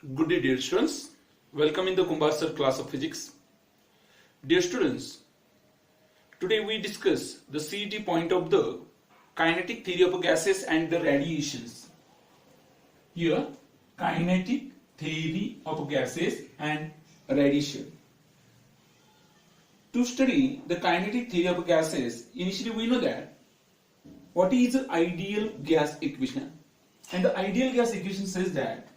Good day, dear students. Welcome in the Kumbar Sir class of physics. Dear students, today we discuss the CET point of the kinetic theory of gases and the radiations. Here, kinetic theory of gases and radiation. To study the kinetic theory of gases, initially we know that what is the ideal gas equation, and the ideal gas equation says that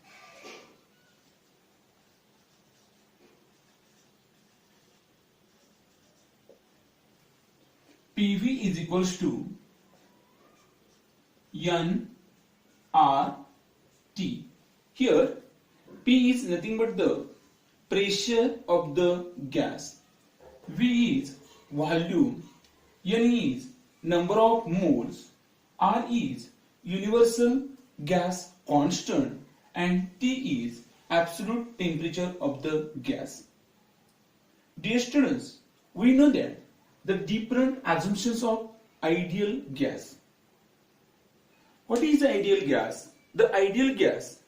PV is equals to N R T. Here P is nothing but the pressure of the gas, V is volume, N is number of moles, R is universal gas constant, and T is absolute temperature of the gas. Dear students, we know that the different assumptions of ideal gas. What is the ideal gas? The ideal gas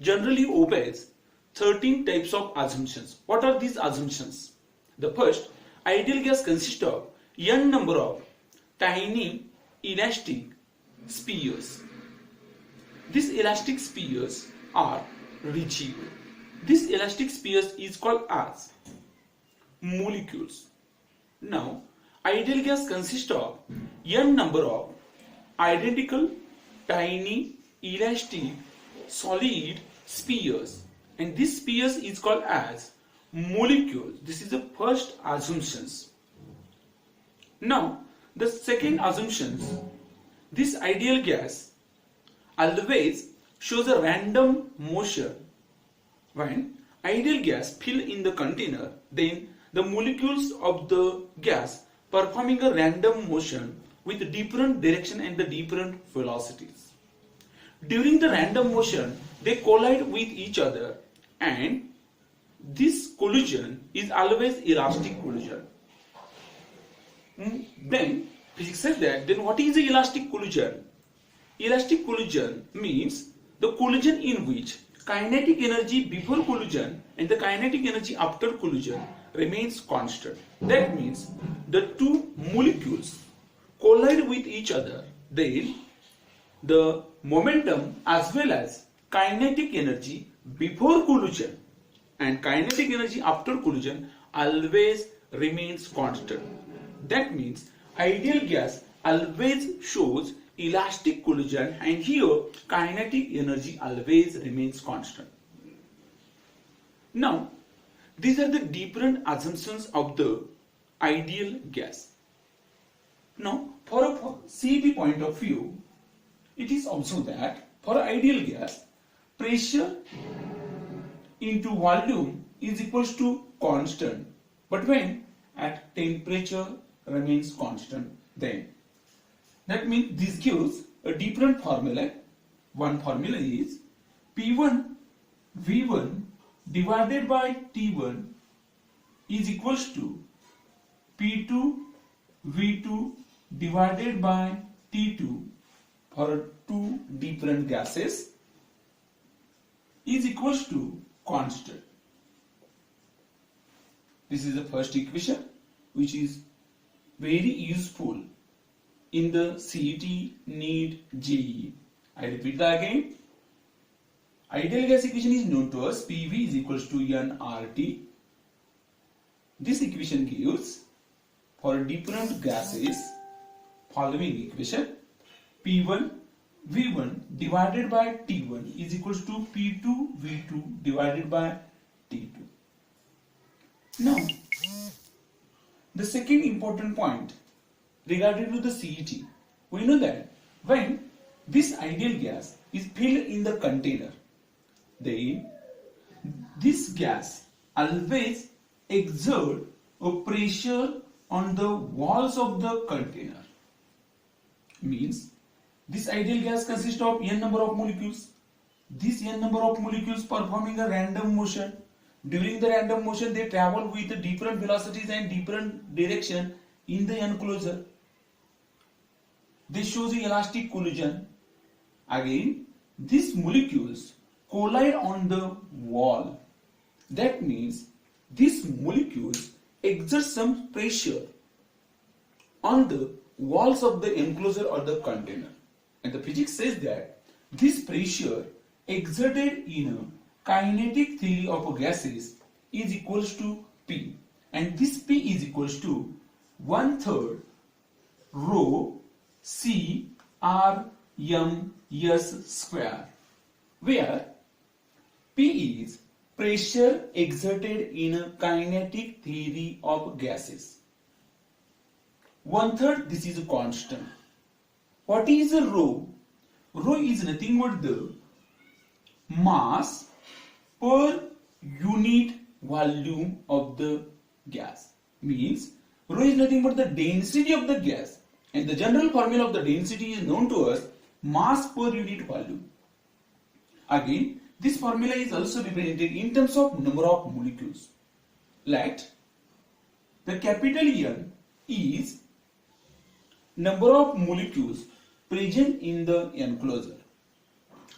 generally obeys 13 types of assumptions. What are these assumptions? The first, ideal gas consists of n number of tiny elastic spheres. These elastic spheres are rigid. These elastic spheres is called as molecules. Now, ideal gas consists of n number of identical tiny elastic solid spheres, and these spheres is called as molecules. This is the first assumptions. Now the second assumptions, this ideal gas always shows a random motion. When ideal gas fill in the container, then the molecules of the gas performing a random motion with different direction and the different velocities. During the random motion, they collide with each other, and this collision is always elastic collision. Then physics says that, then what is the elastic collision? Elastic collision means the collision in which kinetic energy before collision and the kinetic energy after collision remains constant. That means the two molecules collide with each other, then the momentum as well as kinetic energy before collision and kinetic energy after collision always remains constant. That means ideal gas always shows elastic collision, and here kinetic energy always remains constant. Now, these are the different assumptions of the ideal gas. Now, for a CET point of view, it is also that for ideal gas, pressure into volume is equals to constant, but when at temperature remains constant, then that means this gives a different formula. One formula is P1 V1 divided by T1 is equals to P2 V2 divided by T2 for two different gases is equals to constant. This is the first equation which is very useful in the CET NEET JEE. I repeat that again. Ideal gas equation is known to us PV is equals to nRT. This equation gives for different gases following equation: P1 V1 divided by T1 is equals to P2 V2 divided by T2. Now, the second important point regarding to the CET, we know that when this ideal gas is filled in the container, then this gas always exert a pressure on the walls of the container. Means this ideal gas consists of n number of molecules. This n number of molecules performing a random motion. During the random motion, they travel with different velocities and different direction in the enclosure. This shows the elastic collision. Again, these molecules collide on the wall. That means these molecules exert some pressure on the walls of the enclosure or the container. And the physics says that this pressure exerted in a kinetic theory of gases is equals to P, and this P is equals to 1/3 rho C R m s square, where P is pressure exerted in a kinetic theory of gases. 1/3, this is a constant. What is a rho? Rho is nothing but the mass per unit volume of the gas. Means rho is nothing but the density of the gas, and the general formula of the density is known to us mass per unit volume. Again, this formula is also represented in terms of number of molecules. Let the capital N is number of molecules present in the enclosure,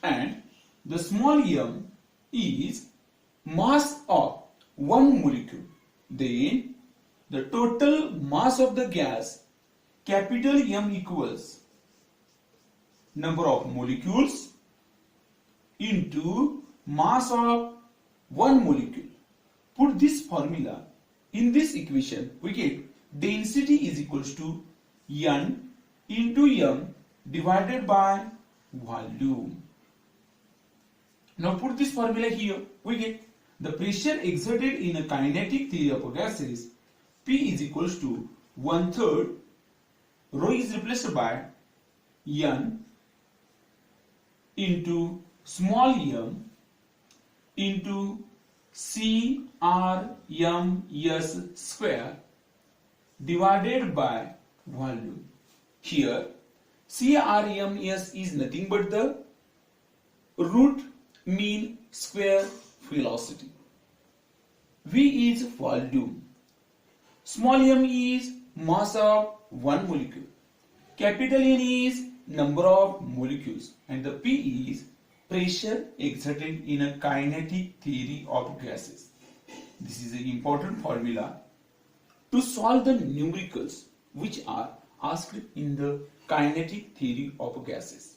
and the small m is mass of one molecule. Then the total mass of the gas capital M equals number of molecules into mass of one molecule. Put this formula in this equation, we get density is equals to N into M divided by volume. Now put this formula here, we get the pressure exerted in a kinetic theory of gases, P is equals to 1/3, rho is replaced by N into small m into CRMS square divided by volume. Here CRMS is nothing but the root mean square velocity. V is volume. Small m is mass of one molecule. Capital N is number of molecules, and the P is pressure exerted in a kinetic theory of gases. This is an important formula to solve the numericals which are asked in the kinetic theory of gases.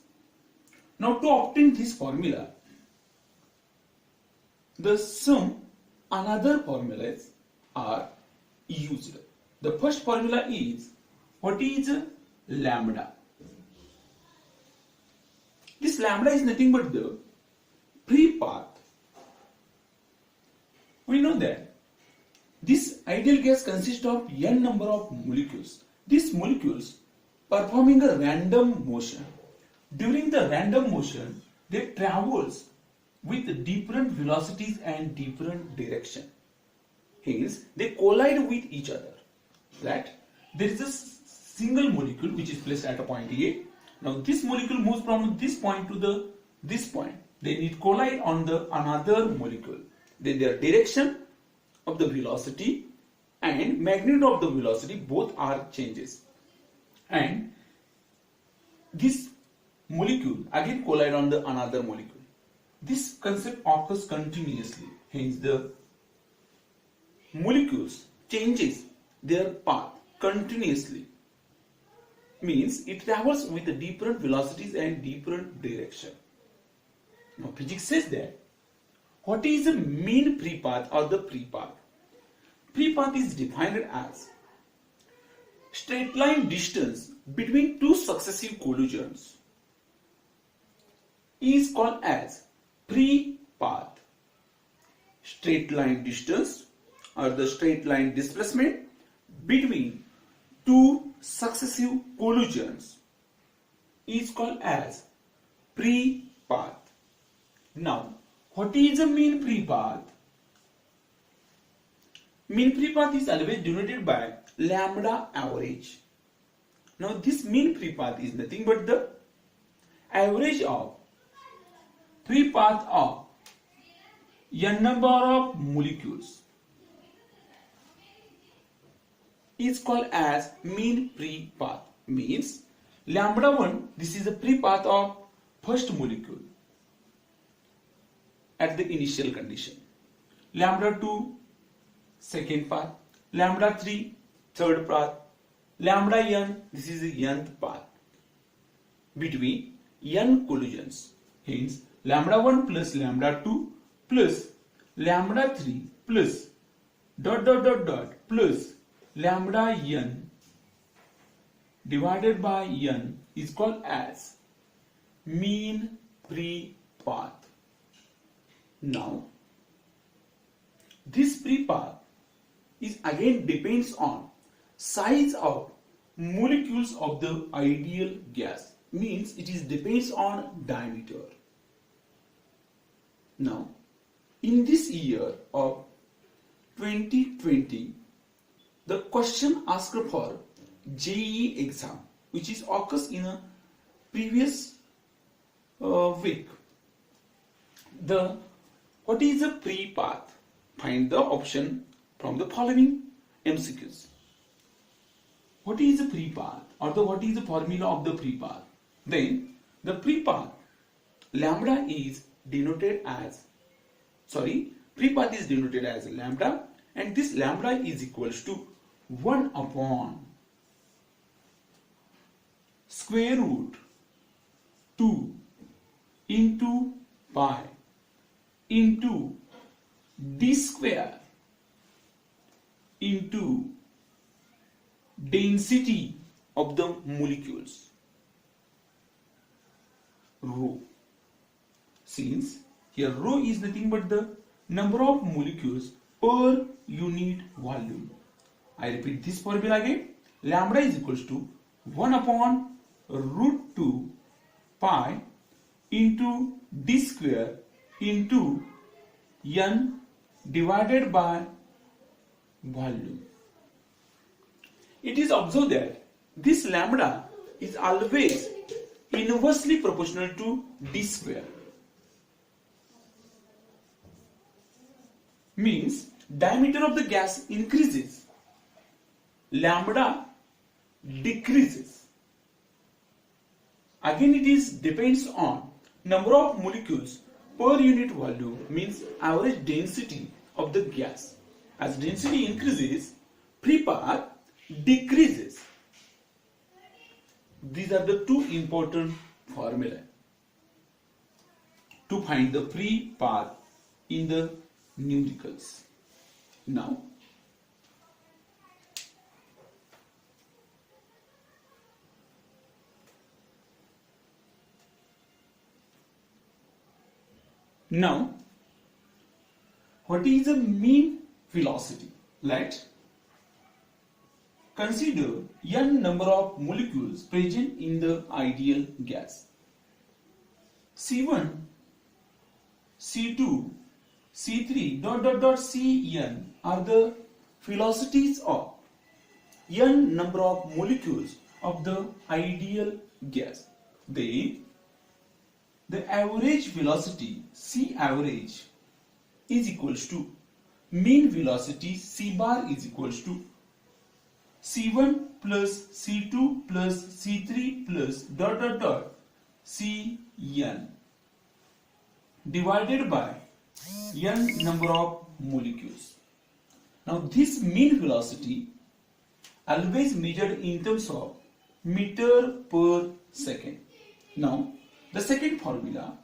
Now to obtain this formula, some another formulas are used. The first formula is, what is lambda? This lambda is nothing but the free path. We know that this ideal gas consists of n number of molecules. These molecules performing a random motion. During the random motion, they travels with different velocities and different direction. Hence, they collide with each other. Right? There is a single molecule which is placed at a point A. Now this molecule moves from this point to this point. Then it collide on the another molecule. Then their direction of the velocity and magnitude of the velocity both are changes. And this molecule again collide on the another molecule. This concept occurs continuously. Hence the molecules changes their path continuously. Means it travels with different velocities and different direction. Now physics says that what is the mean free path or the free path? Free path is defined as straight line distance between two successive collisions is called as free path. Straight line distance or the straight line displacement between two successive collisions is called as free path. Now, what is a mean free path? Mean free path is always denoted by lambda average. Now, this mean free path is nothing but the average of free path of n number of molecules is called as mean free path. Means lambda 1, this is the free path of first molecule. at the initial condition. Lambda 2, second path. Lambda 3, third path. Lambda n, this is the nth path between n collisions. Hence, lambda 1 plus lambda 2 plus lambda 3 plus dot dot dot dot plus lambda n divided by n is called as mean pre-path. Now, this pre-path is again depends on size of molecules of the ideal gas, means it is depends on diameter. Now, in this year of 2020, the question asked for JEE exam, which is occurs in a previous week. What is the pre-path? Find the option from the following MCQs. What is the pre-path, or what is the formula of the pre-path? Then the pre-path lambda is denoted as pre-path is denoted as lambda, and this lambda is equals to 1 upon square root 2 into pi into d square into density of the molecules, rho. Since here rho is nothing but the number of molecules per unit volume. I repeat this formula again. Lambda is equals to 1 upon root 2 pi into d square into n divided by volume. It is observed that this lambda is always inversely proportional to d square. Means diameter of the gas increases, lambda decreases. Again, it is depends on number of molecules per unit volume, means average density of the gas. As density increases, pre-path decreases. These are the two important formulae to find the pre-path in the numericals. Now, what is the mean velocity? Let's consider n number of molecules present in the ideal gas. C1, C2, C3 dot dot dot Cn are the velocities of n number of molecules of the ideal gas. Then the average velocity C average is equals to mean velocity C bar is equals to C1 plus C2 plus C3 plus dot dot dot Cn divided by n number of molecules. Now this mean velocity always measured in terms of meter per second. Now the second formula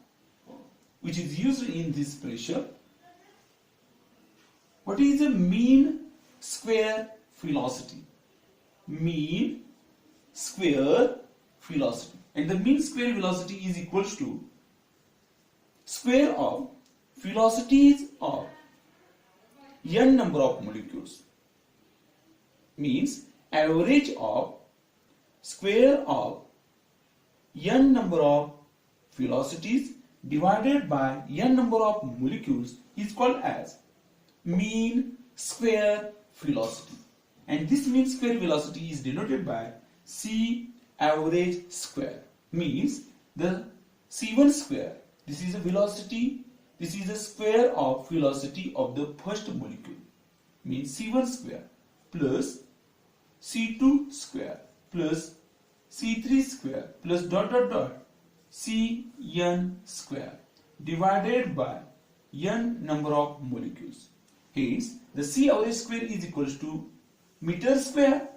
which is used in this pressure, what is the mean square velocity? Mean square velocity, and the mean square velocity is equals to square of velocities of n number of molecules, means average of square of n number of velocities divided by n number of molecules is called as mean square velocity. And this mean square velocity is denoted by C average square, means the C1 square, this is the velocity, this is the square of velocity of the first molecule, means C1 square plus C2 square plus C3 square plus dot dot dot Cn square divided by n number of molecules. Hence, the C average square is equals to meter square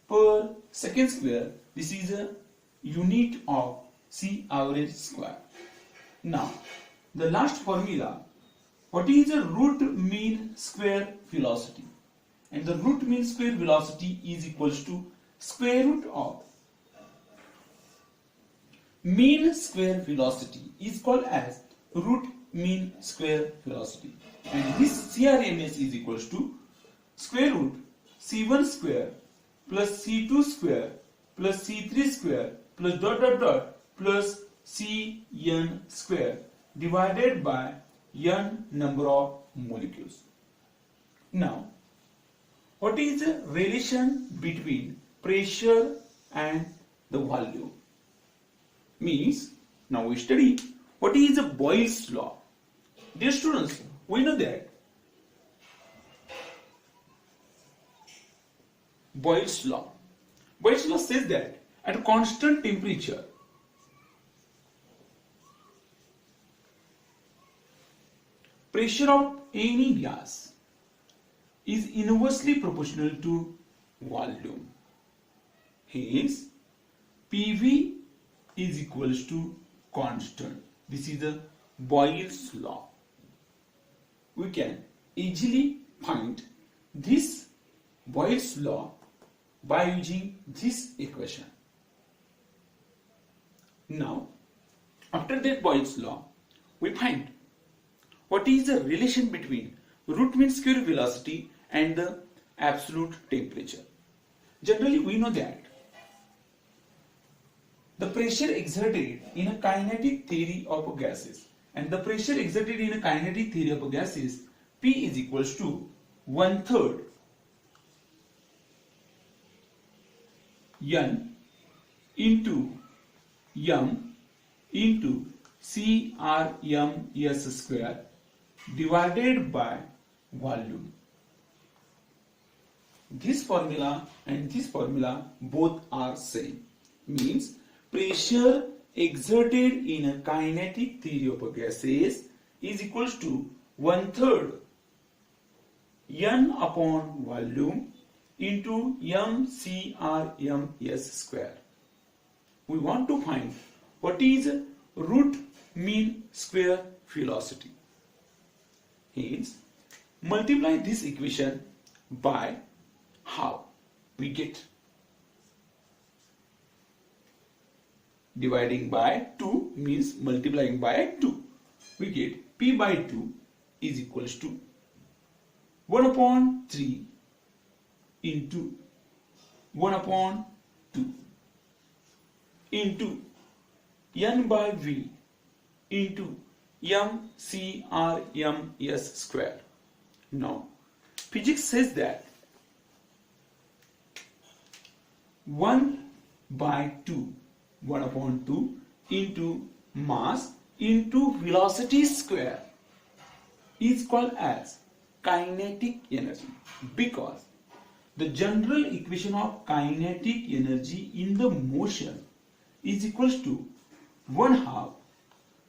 per second square. This is a unit of C average square. Now, the last formula, what is the root mean square velocity? And the root mean square velocity is equals to square root of mean square velocity is called as root mean square velocity. And this CRMS is equals to square root C1 square plus C2 square plus C3 square plus dot dot dot plus Cn square divided by n number of molecules. Now, what is the relation between pressure and the volume? Means, now we study what is the Boyle's law. Dear students, we know that Boyle's law says that at constant temperature, pressure of any gas is inversely proportional to volume. Hence, PV is equals to constant. This is the Boyle's law. We can easily find this Boyle's law by using this equation. Now, after that Boyle's law, we find what is the relation between root mean square velocity and the absolute temperature. Generally, we know that the pressure exerted in a kinetic theory of gases, and the pressure exerted in a kinetic theory of gases, P is equals to 1/3 N into M into CRMS square divided by volume. This formula and this formula both are same. Means pressure exerted in a kinetic theory of gases is equals to 1/3 N upon volume into mCRMS square. We want to find what is root mean square velocity. Hence, multiply this equation by how we get. Dividing by 2 means multiplying by 2. We get P by 2 is equals to 1 upon 3 into 1 upon 2 into N by V into mCRMS square. Now, physics says that 1 by 2, 1 upon 2 into mass into velocity square is called as kinetic energy, because the general equation of kinetic energy in the motion is equals to 1/2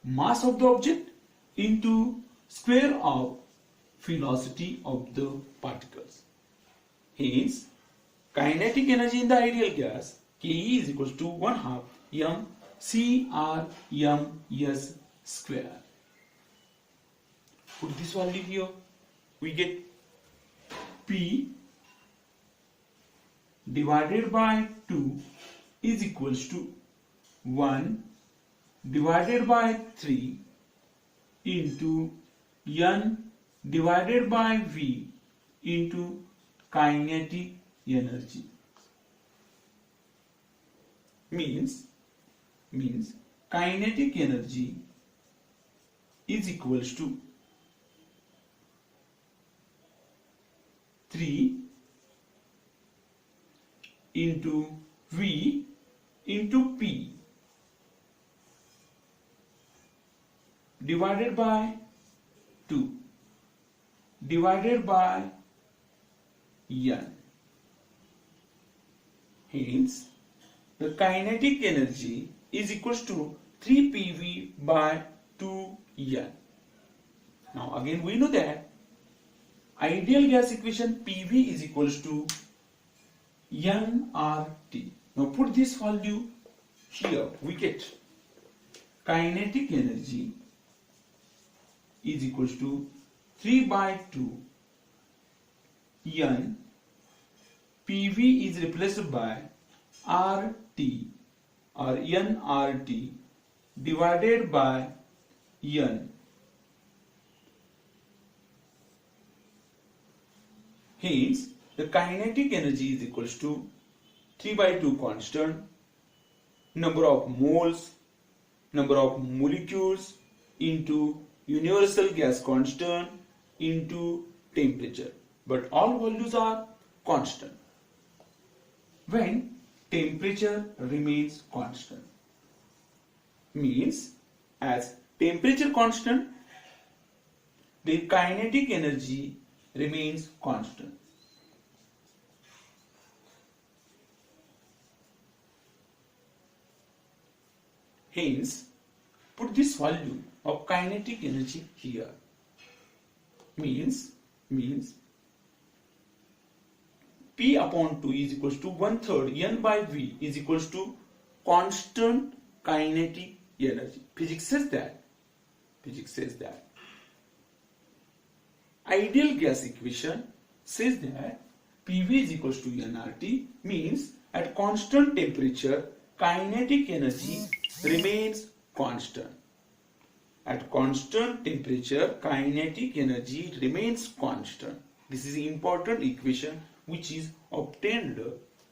mass of the object into square of velocity of the particles. Hence, kinetic energy in the ideal gas Ke is equals to 1/2 mCRMS square. Put this value here. We get P divided by 2 is equals to 1 divided by 3 into N divided by V into kinetic energy. Means kinetic energy is equals to 3 into V into P divided by 2 divided by N. Hence, the kinetic energy is equals to 3 PV by 2 N. Now again we know that ideal gas equation PV is equals to nRT. Now put this value here, we get kinetic energy is equals to 3 by 2 N. PV is replaced by RT or nRT divided by N. Hence, the kinetic energy is equals to 3 by 2 constant, number of moles, number of molecules into universal gas constant into temperature. But all values are constant. When temperature remains constant, means as temperature constant, the kinetic energy remains constant. Hence, put this value of kinetic energy here. Means P upon 2 is equals to 1/3 N by V is equals to constant kinetic energy. Physics says that. Ideal gas equation says that PV is equals to nRT, means at constant temperature kinetic energy remains constant. At constant temperature kinetic energy remains constant. This is an important equation which is obtained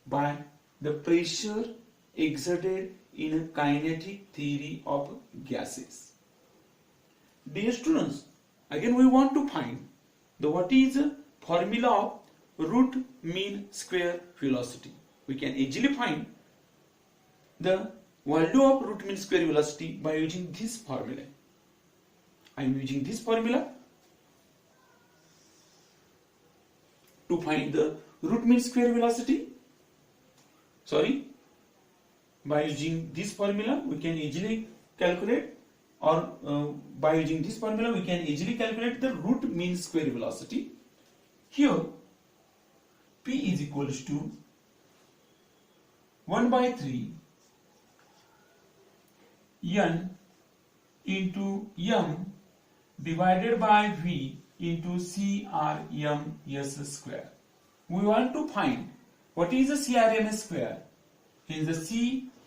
by the pressure exerted in a kinetic theory of gases. Dear students, again we want to find what is the formula of root mean square velocity. We can easily find the value of root mean square velocity by using this formula. I am using this formula to find the root mean square velocity. By using this formula we can easily calculate, or by using this formula we can easily calculate the root mean square velocity. Here P is equals to 1 by 3 N into M divided by V into CRMS square. We want to find what is the CRMS square. Hence the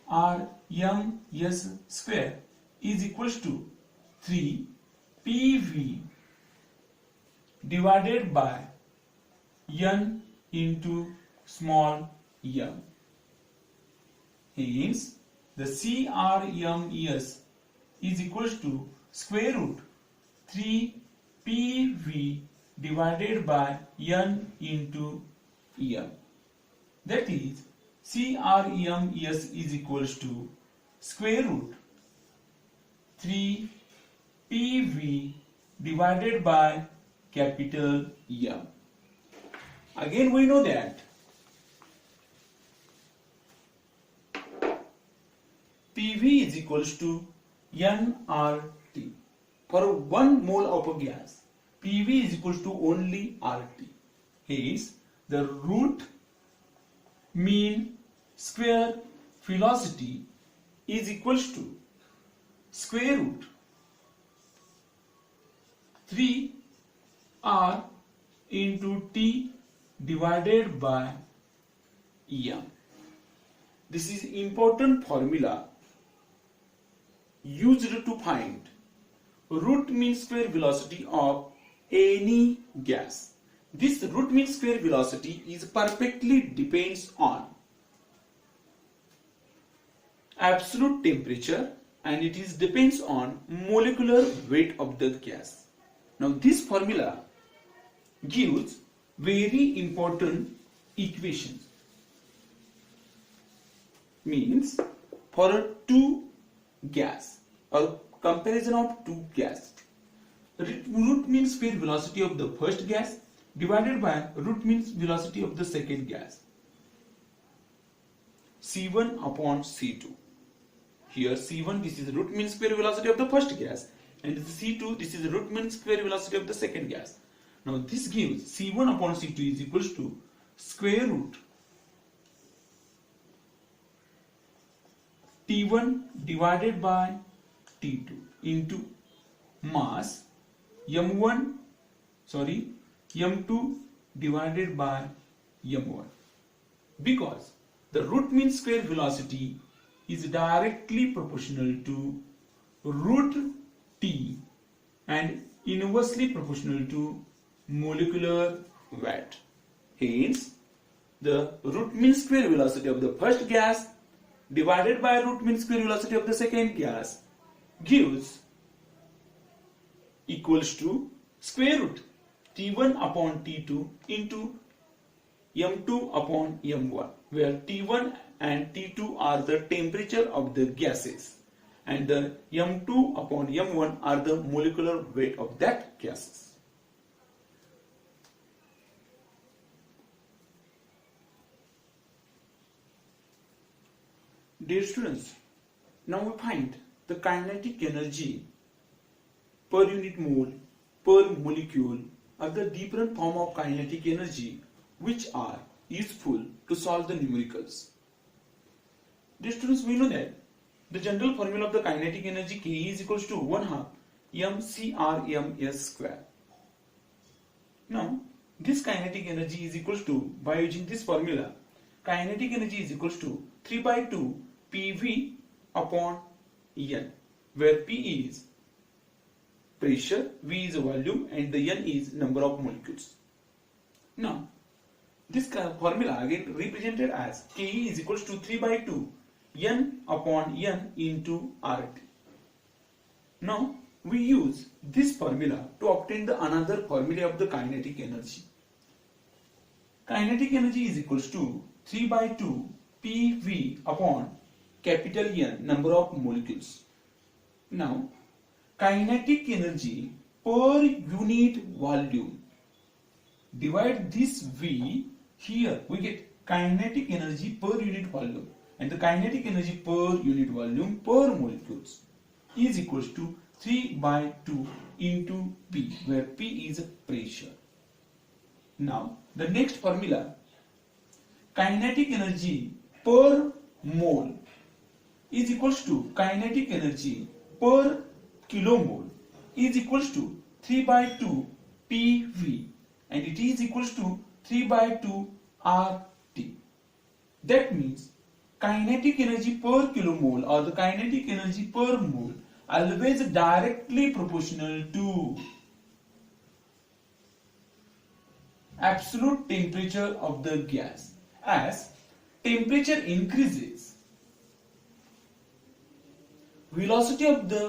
CRMS square is equals to 3 PV divided by N into small m. Hence, the CRMS is equals to square root 3 PV divided by N into M. That is, CRMS is equals to square root 3 PV divided by capital M. Again we know that PV is equals to nRT. For 1 mole of a gas, PV is equals to only RT. Hence, the root mean square velocity is equals to square root 3R into T divided by M. This is important formula used to find root mean square velocity of any gas. This root mean square velocity is perfectly depends on absolute temperature and it is depends on molecular weight of the gas. Now this formula gives very important equations. Means for two gas or comparison of two gas, root mean square velocity of the first gas divided by root mean velocity of the second gas, C1 upon C2. Here C1, this is root mean square velocity of the first gas, and C2, this is the root mean square velocity of the second gas. Now this gives C1 upon C2 is equals to square root T1 divided by T2 into mass M2 divided by M1, because the root mean square velocity is directly proportional to root T and inversely proportional to molecular weight. Hence, the root mean square velocity of the first gas divided by root mean square velocity of the second gas gives equals to square root T1 upon T2 into M2 upon M1, where T1 and T2 are the temperature of the gases and the M2 upon M1 are the molecular weight of that gases. Dear students, now we find the kinetic energy per unit mole, per molecule are the different form of kinetic energy which are useful to solve the numericals. Dear students, we know that the general formula of the kinetic energy K is equals to 1/2 mcrms square. Now, this kinetic energy is equals to, by using this formula, kinetic energy is equals to 3/2 PV upon N, where P is pressure, V is volume, and the N is number of molecules. Now, this formula again represented as Ke is equals to 3/2 N upon N into RT. Now, we use this formula to obtain the another formula of the kinetic energy. Kinetic energy is equals to 3/2 PV upon capital N, number of molecules. Now, kinetic energy per unit volume, divide this V, here we get kinetic energy per unit volume, and the kinetic energy per unit volume per molecules is equals to 3/2 into P, where P is pressure. Now, the next formula, kinetic energy per mole is equals to kinetic energy per kilomole is equals to 3/2 PV, and it is equals to 3/2 RT. That means kinetic energy per kilomole or the kinetic energy per mole always directly proportional to absolute temperature of the gas. As temperature increases, velocity of the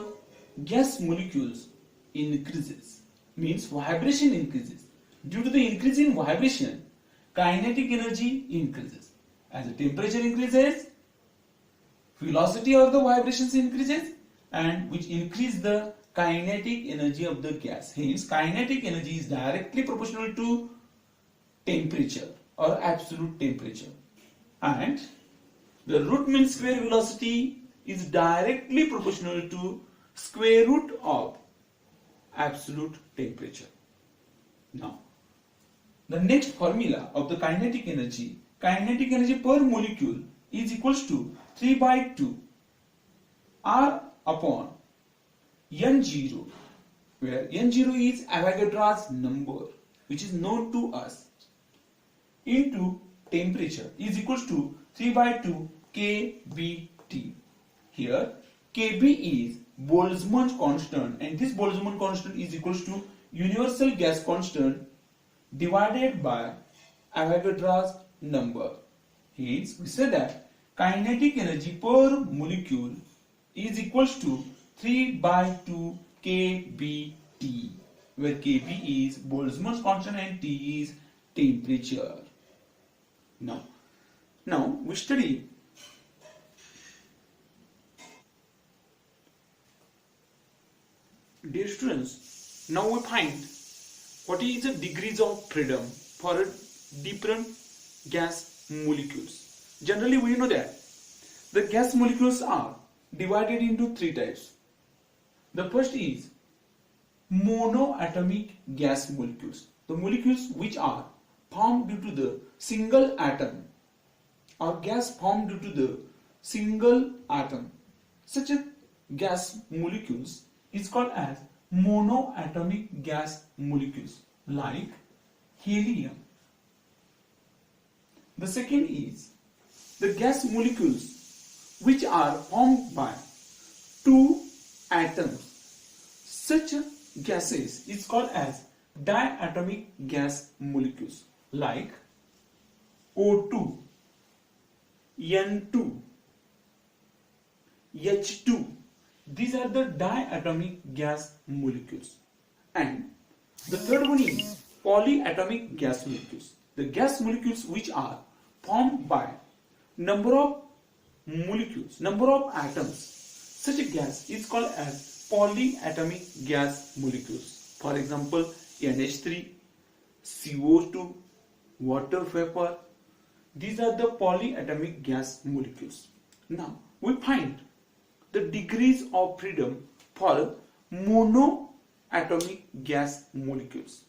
gas molecules increases, means vibration increases. Due to the increase in vibration, kinetic energy increases. As the temperature increases, velocity of the vibrations increases, and which increase the kinetic energy of the gas. Hence, kinetic energy is directly proportional to temperature or absolute temperature. And the root mean square velocity is directly proportional to square root of absolute temperature. Now, the next formula of the kinetic energy per molecule is equals to 3/2 R upon N0, where N0 is Avogadro's number, which is known to us, into temperature is equals to 3/2 kBT. Here, Kb is Boltzmann constant, and this Boltzmann constant is equals to universal gas constant divided by Avogadro's number. Hence, we say that kinetic energy per molecule is equals to 3/2 kBT, where Kb is Boltzmann constant and T is temperature. Now we study dear students, now we find what is the degrees of freedom for different gas molecules. Generally, we know that the gas molecules are divided into three types. The first is monoatomic gas molecules. The molecules which are formed due to the single atom or gas formed due to the single atom. Such a gas molecules is called as monoatomic gas molecules like helium. The second is the gas molecules which are formed by two atoms. Such gases is called as diatomic gas molecules like O2, N2, H2. These are the diatomic gas molecules. And the third one is polyatomic gas molecules. The gas molecules which are formed by number of molecules, number of atoms. Such a gas is called as polyatomic gas molecules. For example, NH3, CO2, water vapor. These are the polyatomic gas molecules. Now, we find the degrees of freedom for monoatomic gas molecules.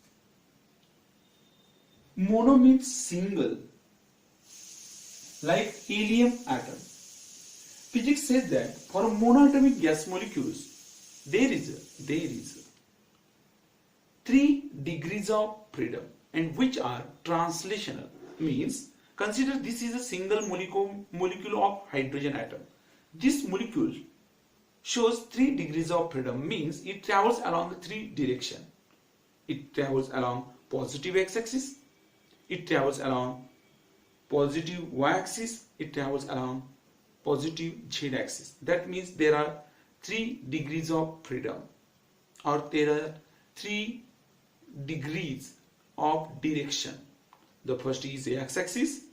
Mono means single, like helium atom. Physics says that for monoatomic gas molecules, there is 3 degrees of freedom, and which are translational. Means, consider this is a single molecule of hydrogen atom. This molecule shows 3 degrees of freedom, means it travels along 3 directions. It travels along positive x-axis, it travels along positive y-axis, it travels along positive z-axis. That means there are 3 degrees of freedom, or there are 3 degrees of direction. The first is x-axis,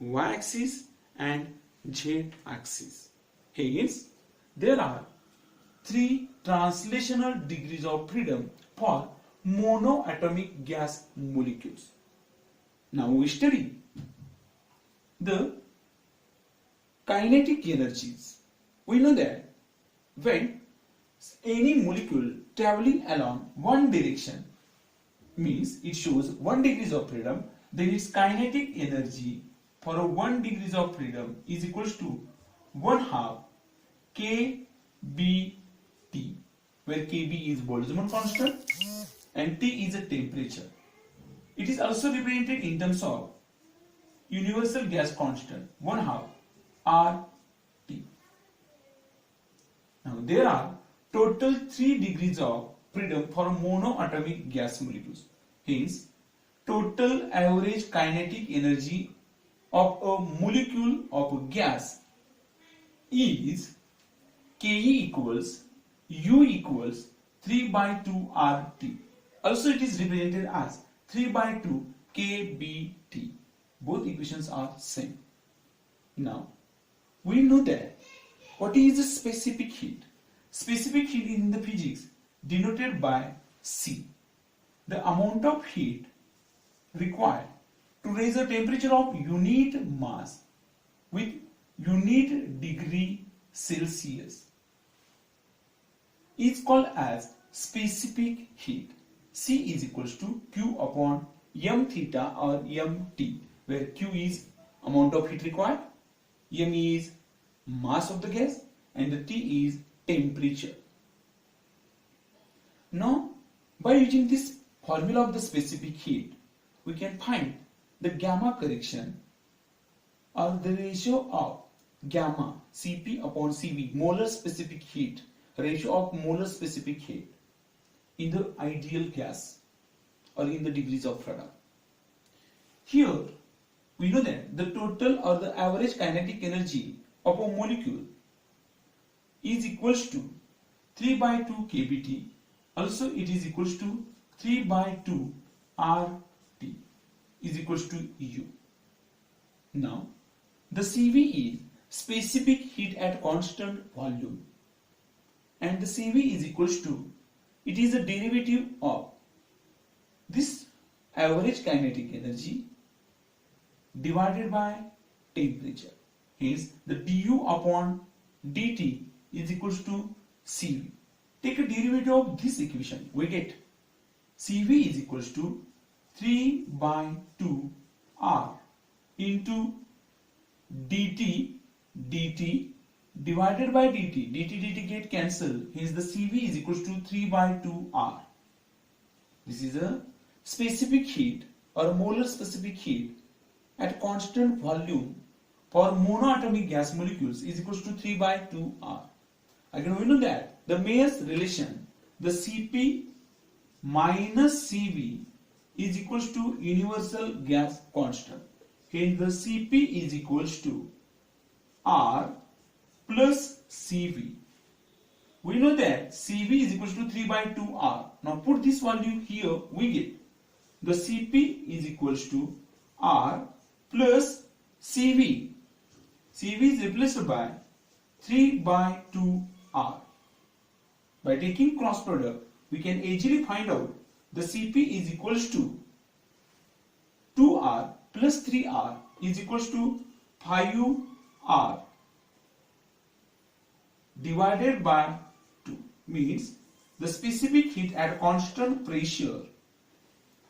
y-axis and z-axis. Hence, there are 3 translational degrees of freedom for monoatomic gas molecules. Now we study the kinetic energies. We know that when any molecule traveling along one direction, means it shows 1 degrees of freedom, then its kinetic energy for a 1 degrees of freedom is equals to 1/2 kBT, where kB is Boltzmann constant and T is a temperature. It is also represented in terms of universal gas constant 1/2 RT. Now there are total 3 degrees of freedom for monoatomic gas molecules. Hence, total average kinetic energy of a molecule of a gas is Ke equals U equals 3/2 RT. Also it is represented as 3/2 kBT. Both equations are same. Now, we know that what is the specific heat? Specific heat in the physics denoted by C. The amount of heat required to raise the temperature of unit mass with unit degree Celsius is called as specific heat. C is equals to Q upon m theta or mt, where Q is amount of heat required, m is mass of the gas, and the T is temperature. Now, by using this formula of the specific heat, we can find the gamma correction or the ratio of gamma Cp upon Cv, molar specific heat, ratio of molar specific heat in the ideal gas or in the degrees of freedom. Here, we know that the total or the average kinetic energy of a molecule is equals to 3/2 kBT. Also, it is equals to 3/2 RT is equals to U. Now, the Cv is specific heat at constant volume, and the Cv is equals to, it is a derivative of this average kinetic energy divided by temperature. Hence, the du upon dt is equals to Cv. take a derivative of this equation. We get Cv is equals to 3 by 2 R into dt divided by dt get cancelled. Hence the Cv is equals to 3 by 2 R. This is a specific heat or molar specific heat at constant volume for monoatomic gas molecules is equals to 3 by 2 R. Again, we know that the Mayer's relation, the Cp minus Cv is equals to universal gas constant. Hence, the Cp is equals to R plus Cv. We know that Cv is equals to 3 by 2 R. Now put this value here, we get the Cp is equals to R plus Cv. Cv is replaced by 3 by 2 R. By taking cross product, we can easily find out the Cp is equals to 2R plus 3R is equals to 5R divided by 2. Means the specific heat at constant pressure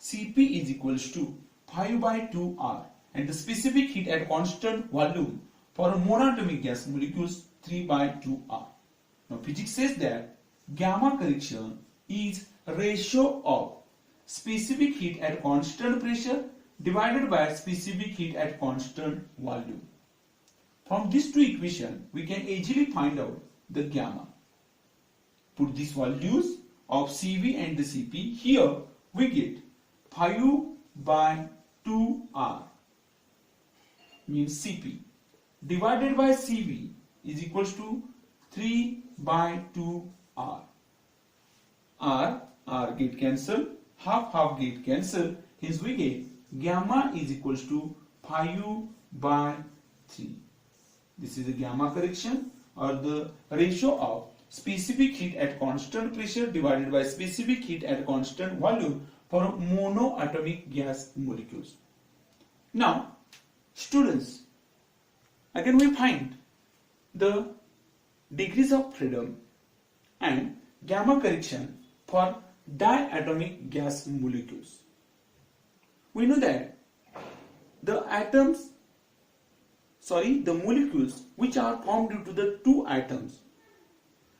Cp is equals to 5 by 2R and the specific heat at constant volume for monoatomic gas molecules 3 by 2R. Now physics says that gamma correction is ratio of specific heat at constant pressure divided by specific heat at constant volume. From these two equations, we can easily find out the gamma. Put these values of Cv and the Cp. Here we get 5 by 2R means Cp divided by Cv is equals to 3 by 2R. R get cancelled, half get cancelled. Hence we get gamma is equals to 5 by 3. This is the gamma correction or the ratio of specific heat at constant pressure divided by specific heat at constant volume for monoatomic gas molecules. Now, students, again we find the degrees of freedom and gamma correction for diatomic gas molecules. We know that the molecules which are formed due to the two atoms,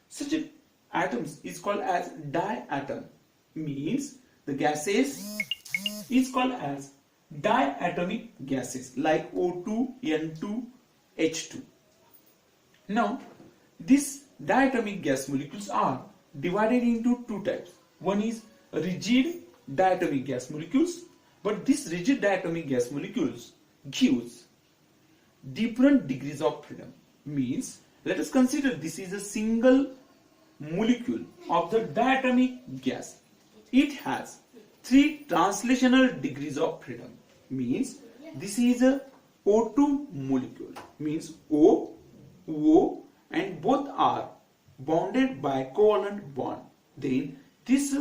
such atoms is called as diatom. Means the gases is called as diatomic gases like O2, N2, H2. Now, these diatomic gas molecules are divided into two types. One is rigid diatomic gas molecules, but these rigid diatomic gas molecules gives different degrees of freedom. Means, let us consider this is a single molecule of the diatomic gas. It has 3 translational degrees of freedom. Means, this is a O2 molecule. Means O, and both are bonded by covalent bond. Then this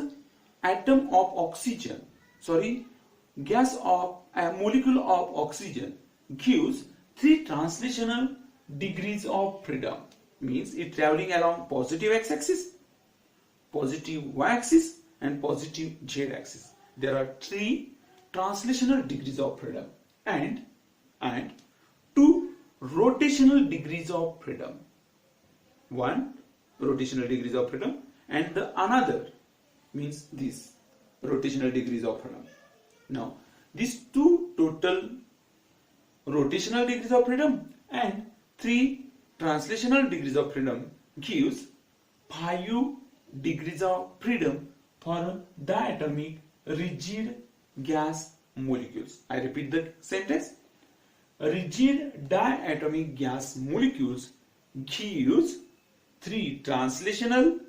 atom of oxygen, gas of a molecule of oxygen gives 3 translational degrees of freedom. Means it traveling along positive x-axis, positive y-axis and positive z-axis. There are 3 translational degrees of freedom and 2 rotational degrees of freedom. One rotational degrees of freedom and the another means this rotational degrees of freedom. Now these 2 total rotational degrees of freedom and 3 translational degrees of freedom gives 5 degrees of freedom for diatomic rigid gas molecules. I repeat the sentence. Rigid diatomic gas molecules gives 3 translational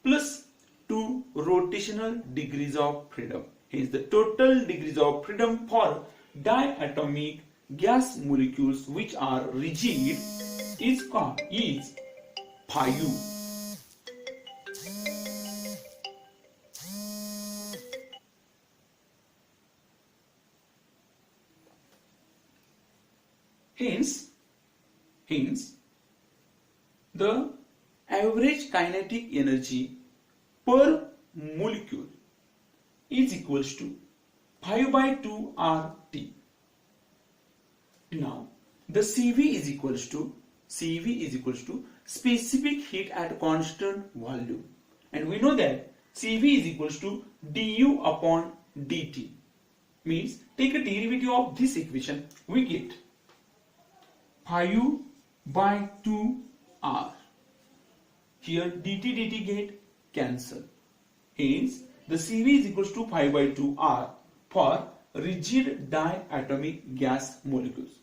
plus 2 rotational degrees of freedom. Hence the total degrees of freedom for diatomic gas molecules which are rigid is 5. Hence, the average kinetic energy per molecule is equals to 5 by 2 RT. Now the CV is equals to specific heat at constant volume, and we know that CV is equals to du upon dt. Means take a derivative of this equation, we get 5 by 2 R. Here dt get cancel. Hence the CV is equals to 5 by 2 R for rigid diatomic gas molecules.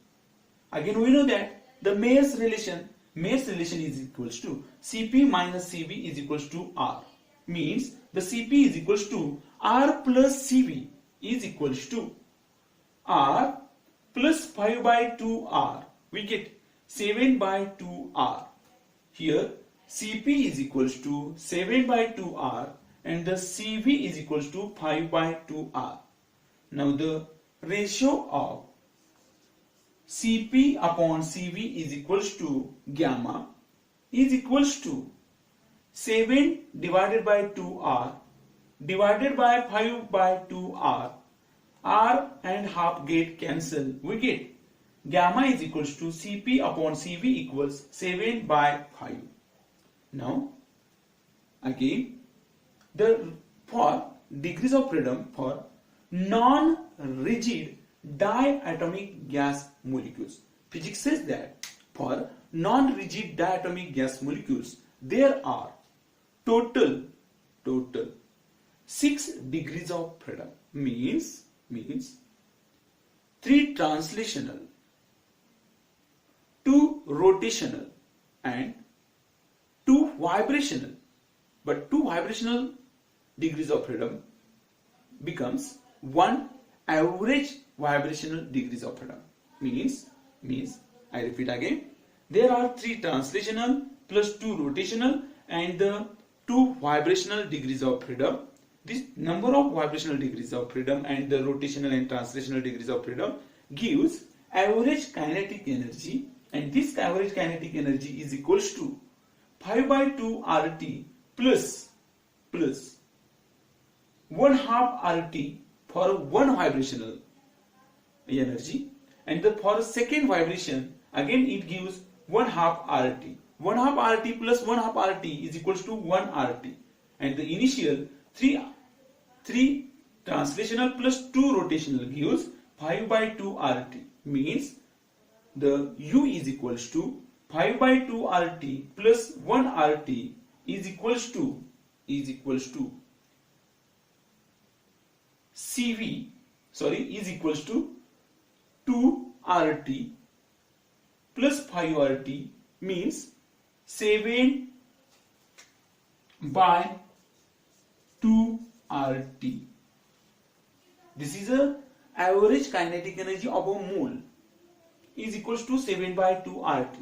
Again we know that the Mayer's relation is equals to Cp minus Cv is equals to R. Means the Cp is equals to R plus Cv is equals to R plus 5 by 2 R. We get 7 by 2 R. Here Cp is equals to 7 by 2 R and the Cv is equals to 5 by 2 R. Now the ratio of Cp upon Cv is equals to gamma is equals to 7 divided by 2R divided by 5 by 2R. R and half get cancel. We get gamma is equals to Cp upon Cv equals 7 by 5. Now again for degrees of freedom for non-rigid diatomic gas molecules. Physics says that for non-rigid diatomic gas molecules there are total 6 degrees of freedom. Means 3 translational, 2 rotational and 2 vibrational. But 2 vibrational degrees of freedom becomes 1 average vibrational degrees of freedom. Means I repeat again, there are 3 translational plus 2 rotational and the 2 vibrational degrees of freedom. This number of vibrational degrees of freedom and the rotational and translational degrees of freedom gives average kinetic energy, and this average kinetic energy is equals to 5 by 2 RT plus 1 half RT for one vibrational energy, and for second vibration again it gives 1 half RT. 1 half RT plus 1 half RT is equals to 1 RT, and the initial 3 translational plus 2 rotational gives 5 by 2 RT. Means the U is equals to 5 by 2 RT plus 1 RT is equals to CV is equals to 2 RT plus 5 RT, means 7 by 2 RT. This is a average kinetic energy of a mole is equals to 7 by 2 RT.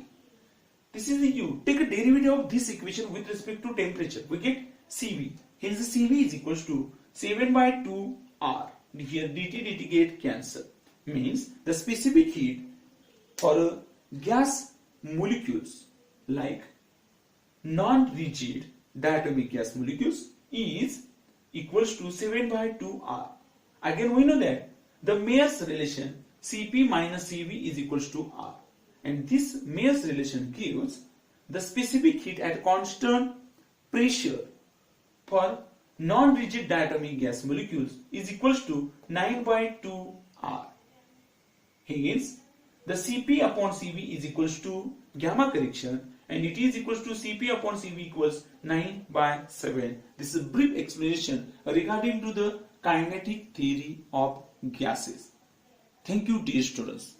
This is the U. Take a derivative of this equation with respect to temperature. We get CV. Hence the CV is equals to 7 by 2 R. Here dt get cancel. Means the specific heat for gas molecules like non-rigid diatomic gas molecules is equals to 7 by 2 R. Again we know that the Mayer's relation Cp minus Cv is equals to R, and this Mayer's relation gives the specific heat at constant pressure for non-rigid diatomic gas molecules is equals to 9 by 2 R. Hence the Cp upon Cv is equals to gamma correction, and it is equals to Cp upon Cv equals 9 by 7. This is a brief explanation regarding to the kinetic theory of gases. Thank you, dear students.